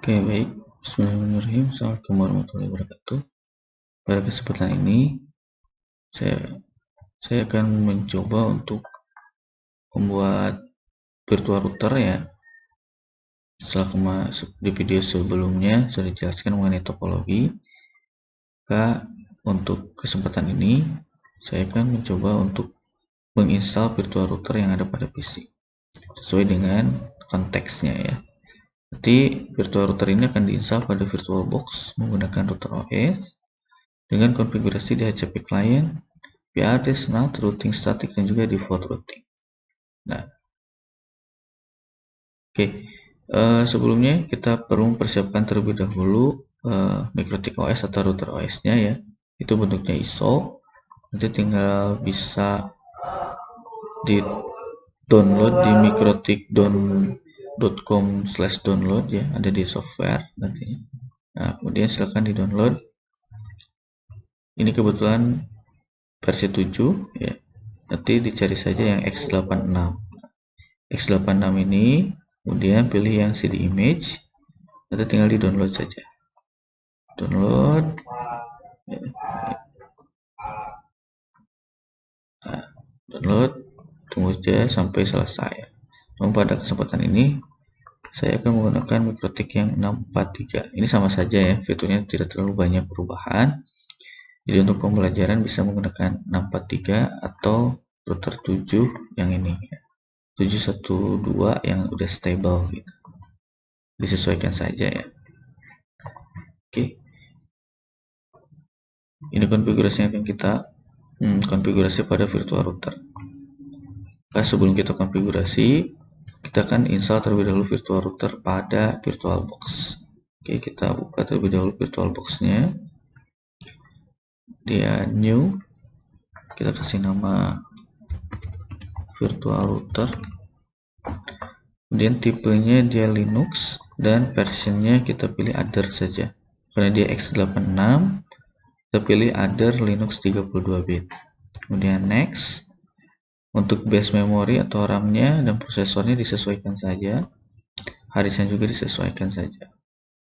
Oke, baik. Bismillahirrahmanirrahim. Assalamualaikum warahmatullahi wabarakatuh. Pada kesempatan ini, saya akan mencoba untuk membuat virtual router ya. Setelah di video sebelumnya sudah dijelaskan mengenai topologi, maka untuk kesempatan ini saya akan mencoba untuk menginstal virtual router yang ada pada PC sesuai dengan konteksnya ya. Nanti virtual router ini akan diinstal pada VirtualBox menggunakan router OS dengan konfigurasi DHCP client, IP address, NAT, routing static, dan juga default routing. Nah, oke. Sebelumnya kita perlu mempersiapkan terlebih dahulu MikroTik OS atau router OS-nya ya. Itu bentuknya ISO. Nanti tinggal bisa di download di mikrotik.com/download ya, ada di software nantinya. Nah, kemudian silakan di download. Ini kebetulan versi 7 ya. Nanti dicari saja yang x86. X86 ini kemudian pilih yang CD image, nanti tinggal di download saja. Download. Nah, download, tunggu saja sampai selesai. Namun pada kesempatan ini saya akan menggunakan MikroTik yang 643. Ini sama saja ya, fiturnya tidak terlalu banyak perubahan. Jadi untuk pembelajaran bisa menggunakan 643 atau router 7 yang ini ya. 712 yang udah stable gitu. Disesuaikan saja ya. Oke. Ini konfigurasi yang akan kita konfigurasi pada virtual router. Nah, sebelum kita konfigurasi, kita akan install terlebih dahulu virtual router pada VirtualBox. Oke, kita buka terlebih dahulu VirtualBox-nya. Dia new. Kita kasih nama virtual router. Kemudian tipenya dia Linux dan versionnya kita pilih other saja. Karena dia x86, kita pilih other Linux 32 bit. Kemudian next. Untuk base memory atau RAM-nya dan prosesornya disesuaikan saja. Harddisknya juga disesuaikan saja.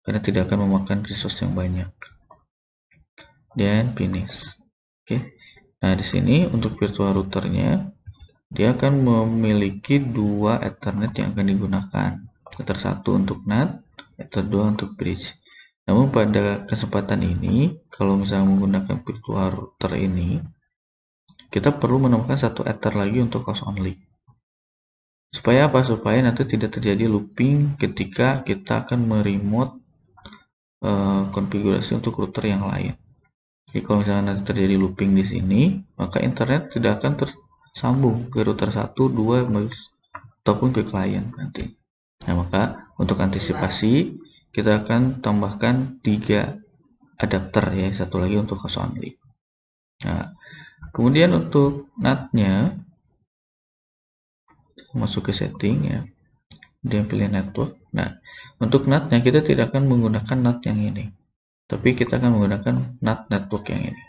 Karena tidak akan memakan resource yang banyak. Dan finish. Oke. Nah, di sini untuk virtual routernya dia akan memiliki dua Ethernet yang akan digunakan. Ether 1 untuk NAT, Ether 2 untuk bridge. Namun pada kesempatan ini, kalau misalnya menggunakan virtual router ini, kita perlu menemukan satu Ether lagi untuk host only. Supaya apa? Supaya nanti tidak terjadi looping ketika kita akan meremote konfigurasi untuk router yang lain. Jadi kalau misalnya nanti terjadi looping di sini, maka internet tidak akan tersambung ke router 1, 2, ataupun ke klien nanti. Nah, maka untuk antisipasi kita akan tambahkan 3 adapter ya, satu lagi untuk host only. Nah, kemudian untuk NAT-nya masuk ke setting ya. Kemudian pilih network. Nah, untuk NAT-nya kita tidak akan menggunakan NAT yang ini. Tapi kita akan menggunakan NAT network yang ini.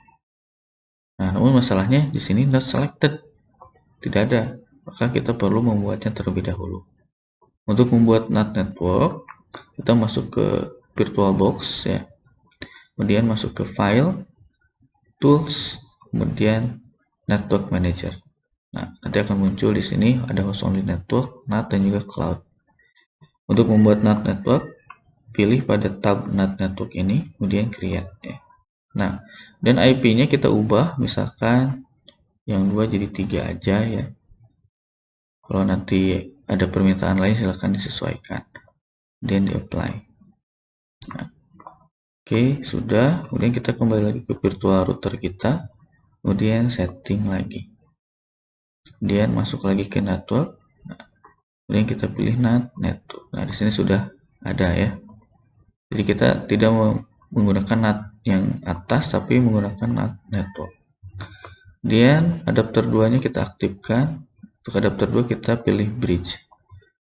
Nah, namun masalahnya di sini not selected. Tidak ada. Maka kita perlu membuatnya terlebih dahulu. Untuk membuat NAT network, kita masuk ke VirtualBox ya. Kemudian masuk ke File, Tools, kemudian Network Manager. Nah, nanti akan muncul di sini ada host only network, NAT, dan juga cloud. Untuk membuat NAT network, pilih pada tab NAT network ini, kemudian create ya. Nah, dan IP-nya kita ubah, misalkan yang 2 jadi 3 aja ya. Kalau nanti ada permintaan lain silahkan disesuaikan. Dan di-apply. Nah, oke, sudah. Kemudian kita kembali lagi ke virtual router kita. Kemudian setting lagi. Kemudian masuk lagi ke network. Nah, kemudian kita pilih NAT network. Nah, di sini sudah ada ya. Jadi kita tidak menggunakan NAT yang atas, tapi menggunakan NAT network. Kemudian adapter 2-nya kita aktifkan. Untuk adapter 2 kita pilih bridge.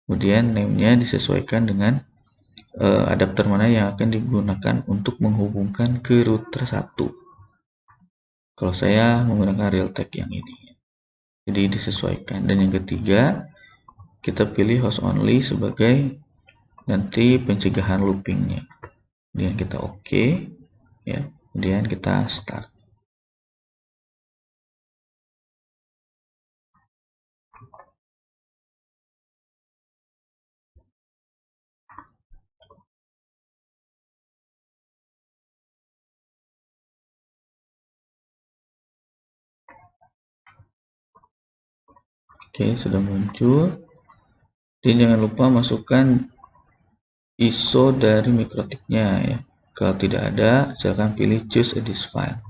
Kemudian name-nya disesuaikan dengan adapter mana yang akan digunakan untuk menghubungkan ke router 1. Kalau saya menggunakan Realtek yang ini. Jadi disesuaikan. Dan yang ketiga, kita pilih host only sebagai nanti pencegahan loopingnya. Kemudian kita oke, ya. Kemudian kita start. Oke, sudah muncul. Dan jangan lupa masukkan ISO dari mikrotiknya ya. Kalau tidak ada, silakan pilih choose a disk file.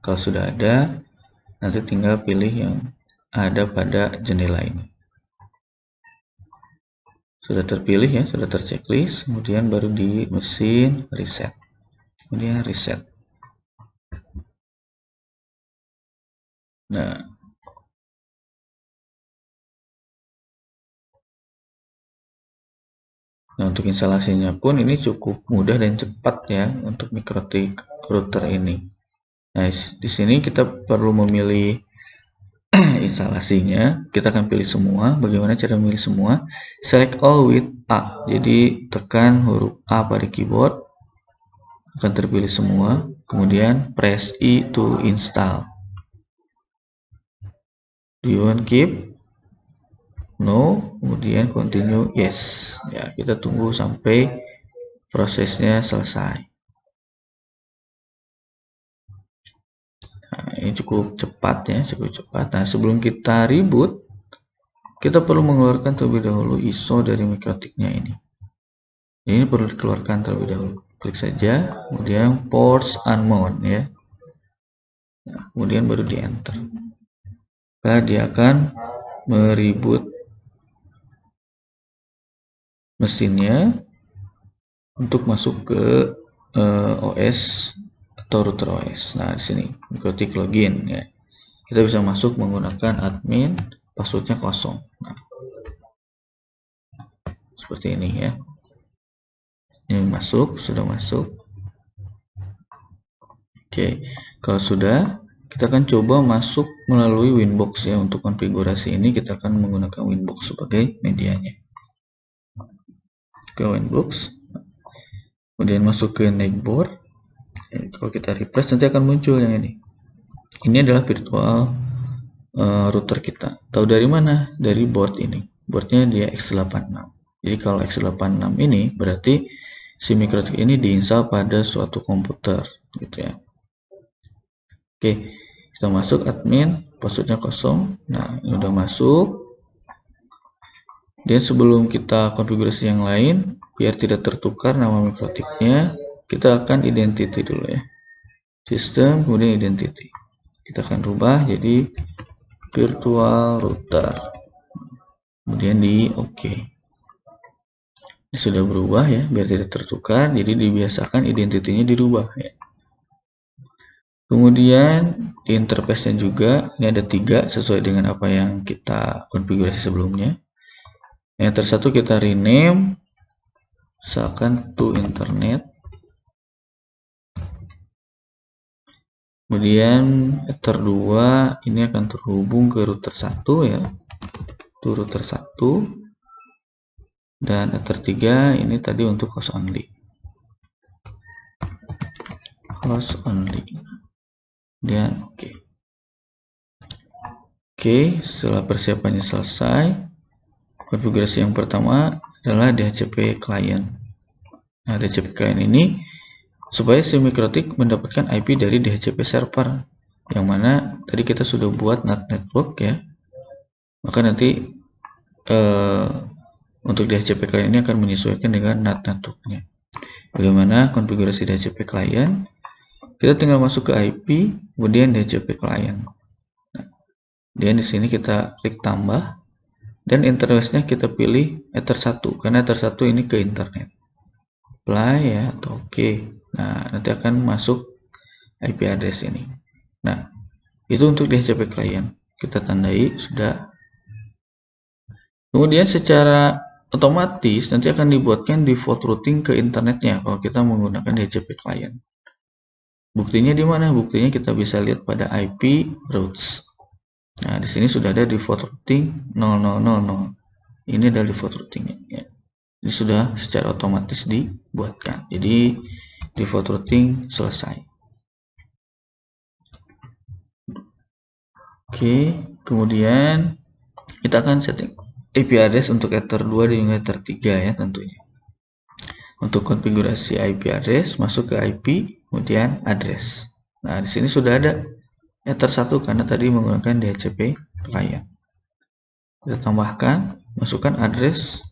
Kalau sudah ada, nanti tinggal pilih yang ada pada jendela ini. Sudah terpilih ya, sudah terchecklist, kemudian baru di mesin reset. Kemudian reset. Nah, untuk instalasinya pun ini cukup mudah dan cepat ya untuk mikrotik router ini. Nah, di sini kita perlu memilih instalasinya. Kita akan pilih semua. Bagaimana cara memilih semua? Select all with A. Jadi tekan huruf A pada keyboard, akan terpilih semua. Kemudian press I to install. Do you want keep? No. Kemudian continue yes. Ya, kita tunggu sampai prosesnya selesai. Nah, ini cukup cepat ya, cukup cepat. Nah, sebelum kita reboot, kita perlu mengeluarkan terlebih dahulu ISO dari mikrotiknya ini. Ini perlu dikeluarkan terlebih dahulu. Klik saja, kemudian force unmount ya. Nah, kemudian baru di enter. Maka dia akan mereboot mesinnya untuk masuk ke OS atau router OS. Nah, di sini mikrotik login ya. Kita bisa masuk menggunakan admin, passwordnya kosong. Nah, seperti ini ya. Ini masuk, sudah masuk. Oke, kalau sudah, kita akan coba masuk melalui Winbox ya. Untuk konfigurasi ini kita akan menggunakan Winbox sebagai medianya. Ke Winbox, kemudian masuk ke Netboard. Kalau kita refresh nanti akan muncul yang ini. Ini adalah virtual router kita. Tahu dari mana? Dari board ini. Boardnya dia x86. Jadi kalau x86 ini berarti si mikrotik ini diinstal pada suatu komputer, gitu ya. Oke, kita masuk admin, passwordnya kosong. Nah, ini udah masuk. Dan sebelum kita konfigurasi yang lain, biar tidak tertukar nama mikrotiknya, kita akan identity dulu ya. Sistem, kemudian identity. Kita akan rubah jadi virtual router. Kemudian di OK. Ini sudah berubah ya, biar tidak tertukar. Jadi dibiasakan identitinya dirubah ya. Kemudian di interface-nya juga, ini ada 3 sesuai dengan apa yang kita konfigurasi sebelumnya. Yang tersatu kita rename, misalkan to internet. Kemudian ether 2 ini akan terhubung ke router 1 ya, to router 1. Dan ether 3 ini tadi untuk host only. Host only. Dan oke. Oke, setelah persiapannya selesai, konfigurasi yang pertama adalah DHCP client. Nah, DHCP client ini supaya si mikrotik mendapatkan IP dari DHCP server, yang mana tadi kita sudah buat NAT network ya. Maka nanti untuk DHCP client ini akan menyesuaikan dengan NAT networknya. Bagaimana konfigurasi DHCP client? Kita tinggal masuk ke IP, kemudian DHCP client. Nah, dan di sini kita klik tambah, dan interface-nya kita pilih ether 1, karena ether 1 ini ke internet. Apply ya, atau oke. Nah, nanti akan masuk IP address ini. Nah, itu untuk DHCP client. Kita tandai sudah. Kemudian secara otomatis nanti akan dibuatkan default routing ke internetnya kalau kita menggunakan DHCP client. Buktinya di mana? Buktinya kita bisa lihat pada IP routes. Nah, di sini sudah ada default routing 0000. Ini adalah default routingnya ya. Ini sudah secara otomatis dibuatkan. Jadi default routing selesai. Oke, kemudian kita akan setting IP address untuk Ether 2 dan juga Ether 3 ya tentunya. Untuk konfigurasi IP address, masuk ke IP, kemudian address. Nah, di sini sudah ada Ether 1 karena tadi menggunakan DHCP client. Kita tambahkan, masukkan address.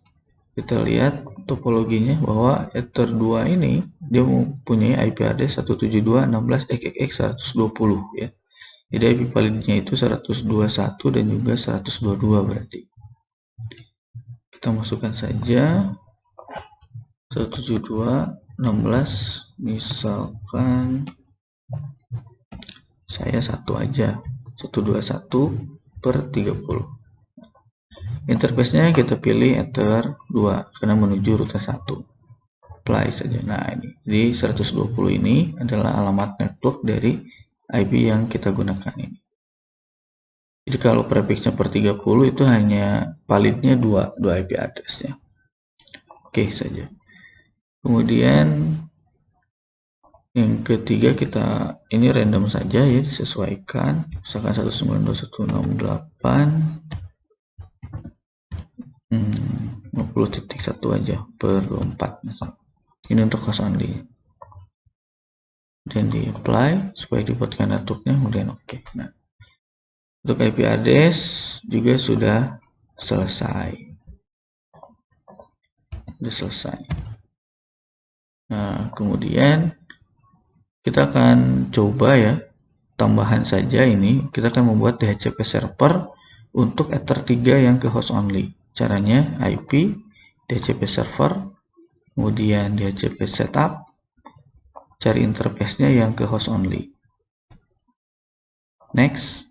Kita lihat topologinya bahwa Ether 2 ini dia mempunyai IP address 172.16.xx120 ya. Jadi IP validnya itu 121 dan juga 122 berarti. Kita masukkan saja 172.16, misalkan saya satu aja, 121/30. Interface-nya kita pilih Ether 2 karena menuju router 1. Apply saja. Nah, ini. Jadi 120 ini adalah alamat network dari IP yang kita gunakan ini. Jadi kalau prefixnya per 30 itu hanya validnya 2 IP address-nya. Oke saja. Kemudian yang ketiga kita ini random saja ya, disesuaikan. Misalkan 192.168.50.1 aja per 24 misal. Ini untuk host only. Dan di apply supaya dibuatkan networknya, kemudian oke. Nah, untuk IP address juga sudah selesai. Nah, kemudian kita akan coba ya, tambahan saja ini, kita akan membuat DHCP server untuk Ether 3 yang ke host only. Caranya IP, DHCP server, kemudian DHCP setup, cari interface-nya yang ke host only. Next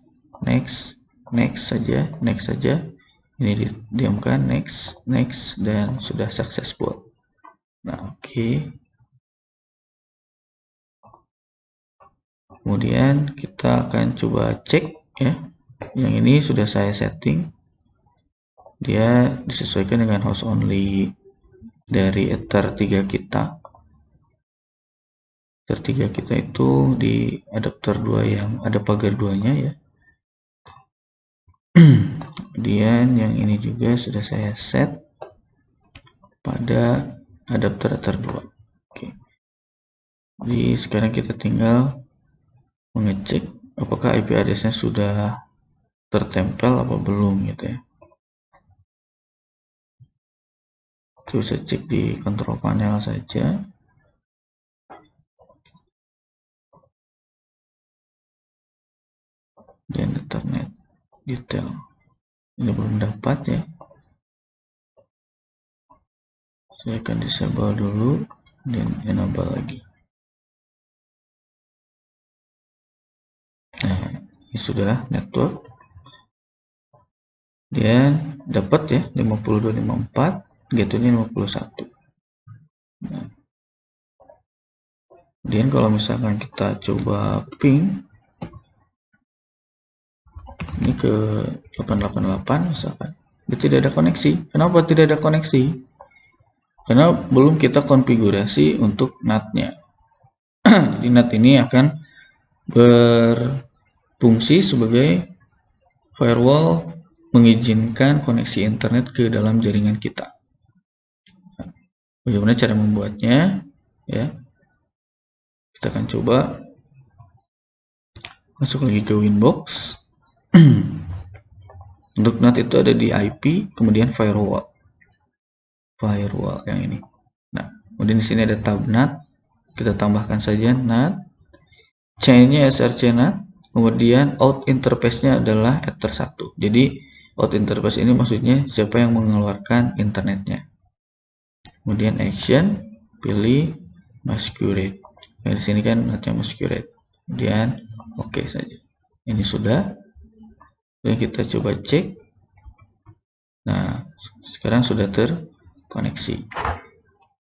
saja. Ini didiamkan, next, dan sudah successful. Nah, oke. Kemudian kita akan coba cek ya. Yang ini sudah saya setting. Dia disesuaikan dengan host only dari Ether 3 kita. Ether 3 kita itu di adapter 2 yang ada pagar 2-nya ya. Kemudian yang ini juga sudah saya set pada adapter Ether 2. Oke. Jadi sekarang kita tinggal mengecek apakah IP address-nya sudah tertempel apa belum gitu ya. Kita bisa cek di control panel saja. Dan Ethernet detail ini belum dapat ya. Saya akan disable dulu dan enable lagi. Nah, ini sudah network. Dan dapat ya 5254, gateway 51. Nah, kemudian kalau misalkan kita coba ping ini ke 888 misalkan, dia tidak ada koneksi. Kenapa tidak ada koneksi? Karena belum kita konfigurasi untuk NAT-nya. Jadi NAT ini akan berfungsi sebagai firewall mengizinkan koneksi internet ke dalam jaringan kita. Bagaimana cara membuatnya? Ya, kita akan coba masuk lagi ke Winbox. Untuk NAT itu ada di IP, kemudian firewall yang ini. Nah, kemudian di sini ada tab NAT. Kita tambahkan saja NAT, chain-nya SRC NAT, kemudian out interface-nya adalah Ether 1. Jadi out interface ini maksudnya siapa yang mengeluarkan internetnya. Kemudian action, pilih masquerade. Nah, di sini kan NAT-nya masquerade. Kemudian oke saja. Ini sudah. Dan kita coba cek. Nah, sekarang sudah terkoneksi.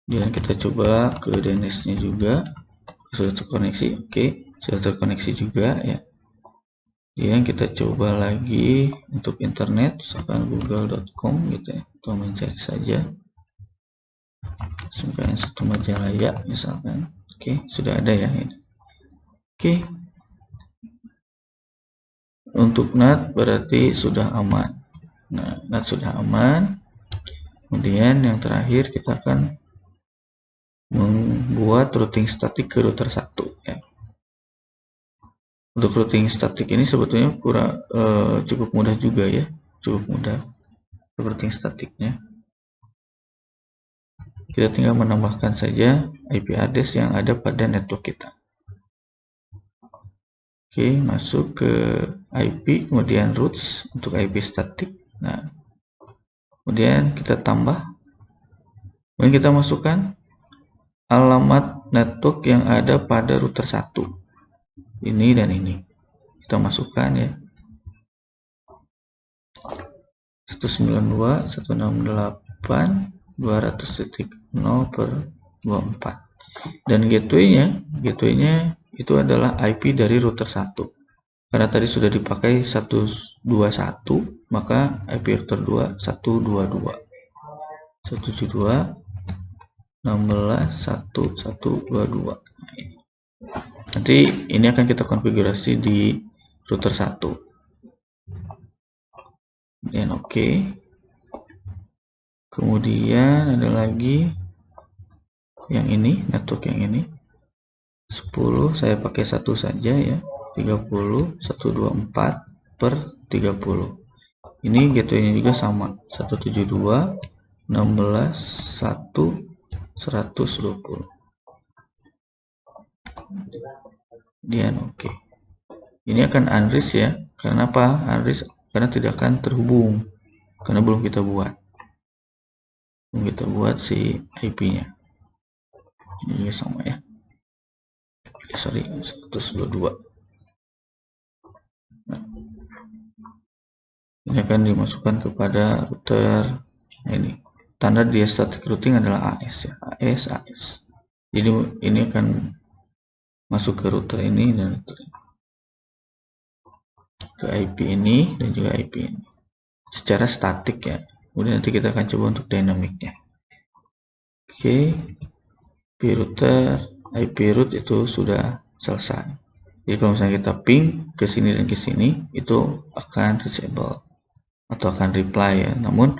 Dan kita coba ke DNS-nya juga. Sudah terkoneksi. Oke, sudah terkoneksi juga ya. Dan kita coba lagi untuk internet, misalkan google.com gitu ya. Kita mencari saja. SMKN 1 Majalaya misalkan. Oke, sudah ada ya ini. Oke. Untuk NAT berarti sudah aman. Nah, NAT sudah aman. Kemudian yang terakhir kita akan membuat routing statik ke router 1 ya. Untuk routing statik ini sebetulnya cukup mudah juga ya, cukup mudah routing statiknya. Kita tinggal menambahkan saja IP address yang ada pada network kita. Oke, masuk ke IP, kemudian routes untuk IP statik. Nah, kemudian kita tambah, kemudian kita masukkan alamat network yang ada pada router 1. Ini dan ini. Kita masukkan ya. 192.168.200.0/24. Dan gateway-nya itu adalah IP dari router 1. Karena tadi sudah dipakai 121, maka IP router 2 122. 172.16.1.122. Nanti ini akan kita konfigurasi di router 1. Dan oke. Kemudian ada lagi yang ini, network yang ini 10, saya pakai 1 saja ya, 30, 124/30. Ini gateway-nya juga sama, 172.16.1.120. Kemudian oke. Ini akan unreach ya. Karena apa? Unreach karena tidak akan terhubung. Karena belum kita buat. Si IP-nya. Ini sama ya. Sorry, 122. Nah, ini akan dimasukkan kepada router. Nah, ini tanda dia static routing adalah AS ya. AS. Jadi ini akan masuk ke router ini dan router ini. Ke IP ini dan juga IP ini. Secara statik ya. Kemudian nanti kita akan coba untuk dynamicnya. Oke. IP root itu sudah selesai. Jadi kalau misalnya kita ping ke sini dan ke sini, itu akan reachable atau akan reply ya. Namun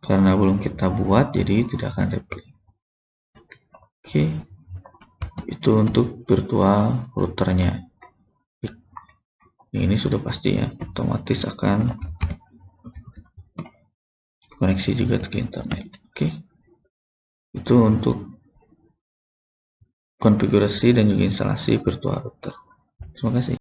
karena belum kita buat, jadi tidak akan reply. Oke. Itu untuk virtual routernya. Ini sudah pasti ya, otomatis akan koneksi juga ke internet. Oke. Itu untuk konfigurasi dan juga instalasi virtual router. Terima kasih.